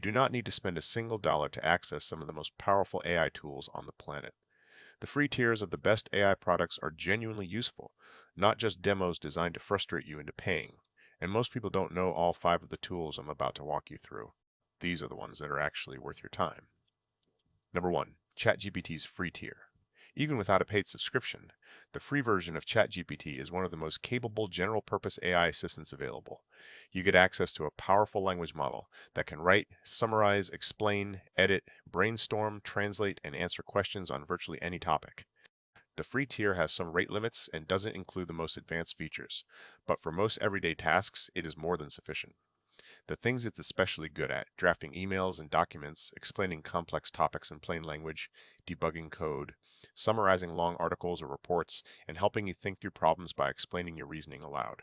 You do not need to spend a single dollar to access some of the most powerful AI tools on the planet. The free tiers of the best AI products are genuinely useful, not just demos designed to frustrate you into paying. And most people don't know all five of the tools I'm about to walk you through. These are the ones that are actually worth your time. Number one, ChatGPT's free tier. Even without a paid subscription, the free version of ChatGPT is one of the most capable general purpose AI assistants available. You get access to a powerful language model that can write, summarize, explain, edit, brainstorm, translate, and answer questions on virtually any topic. The free tier has some rate limits and doesn't include the most advanced features, but for most everyday tasks, it is more than sufficient. The things it's especially good at: drafting emails and documents, explaining complex topics in plain language, debugging code, summarizing long articles or reports, and helping you think through problems by explaining your reasoning aloud.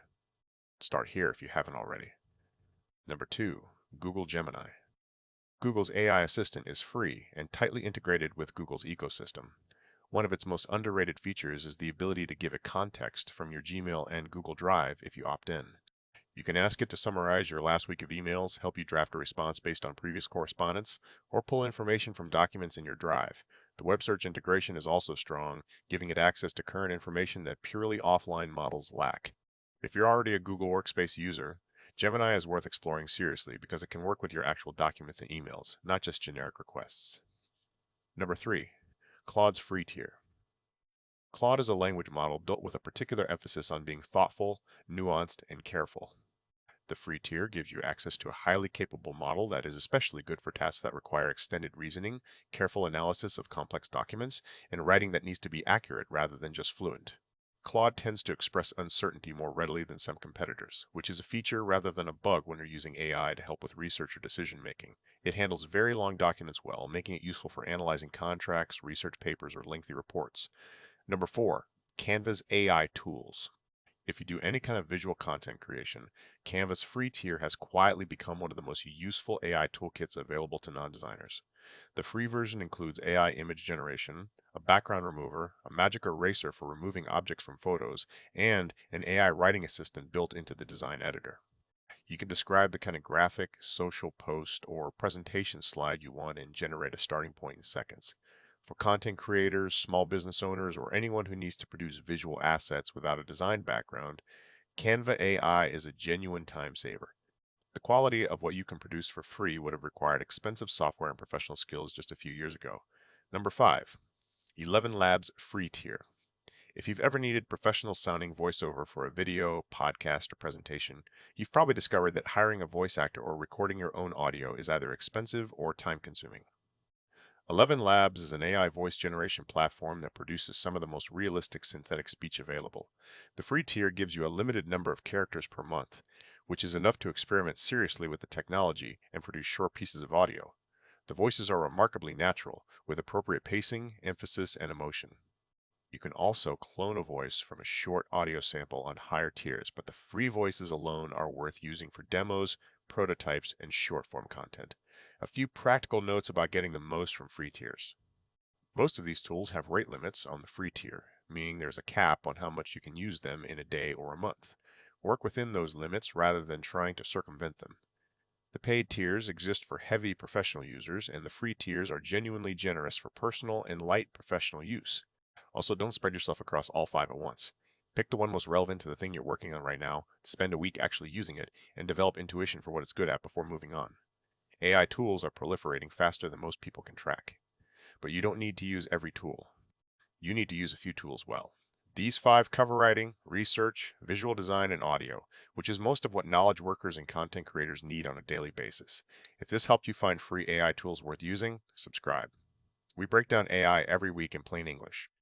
Start here if you haven't already. Number two, Google Gemini. Google's AI assistant is free and tightly integrated with Google's ecosystem. One of its most underrated features is the ability to give it context from your Gmail and Google Drive if you opt in. You can ask it to summarize your last week of emails, help you draft a response based on previous correspondence, or pull information from documents in your drive. The web search integration is also strong, giving it access to current information that purely offline models lack. If you're already a Google Workspace user, Gemini is worth exploring seriously because it can work with your actual documents and emails, not just generic requests. Number three, Claude's free tier. Claude is a language model built with a particular emphasis on being thoughtful, nuanced, and careful. The free tier gives you access to a highly capable model that is especially good for tasks that require extended reasoning, careful analysis of complex documents, and writing that needs to be accurate rather than just fluent. Claude tends to express uncertainty more readily than some competitors, which is a feature rather than a bug when you're using AI to help with research or decision making. It handles very long documents well, making it useful for analyzing contracts, research papers, or lengthy reports. Number four, Canva's AI tools. If you do any kind of visual content creation, Canva's free tier has quietly become one of the most useful AI toolkits available to non-designers. The free version includes AI image generation, a background remover, a magic eraser for removing objects from photos, and an AI writing assistant built into the design editor. You can describe the kind of graphic, social post, or presentation slide you want and generate a starting point in seconds. For content creators, small business owners, or anyone who needs to produce visual assets without a design background, Canva AI is a genuine time saver. The quality of what you can produce for free would have required expensive software and professional skills just a few years ago. Number five, 11 Labs free tier. If you've ever needed professional sounding voiceover for a video, podcast, or presentation, you've probably discovered that hiring a voice actor or recording your own audio is either expensive or time consuming. 11 Labs is an AI voice generation platform that produces some of the most realistic synthetic speech available. The free tier gives you a limited number of characters per month, which is enough to experiment seriously with the technology and produce short pieces of audio. The voices are remarkably natural, with appropriate pacing, emphasis, and emotion. You can also clone a voice from a short audio sample on higher tiers, but the free voices alone are worth using for demos, prototypes, and short form content. A few practical notes about getting the most from free tiers. Most of these tools have rate limits on the free tier, meaning there's a cap on how much you can use them in a day or a month. Work within those limits rather than trying to circumvent them. The paid tiers exist for heavy professional users, and the free tiers are genuinely generous for personal and light professional use. Also, don't spread yourself across all five at once. Pick the one most relevant to the thing you're working on right now, spend a week actually using it, and develop intuition for what it's good at before moving on. AI tools are proliferating faster than most people can track. But you don't need to use every tool. You need to use a few tools well. These five: cover writing, research, visual design, and audio, which is most of what knowledge workers and content creators need on a daily basis. If this helped you find free AI tools worth using, subscribe. We break down AI every week in plain English.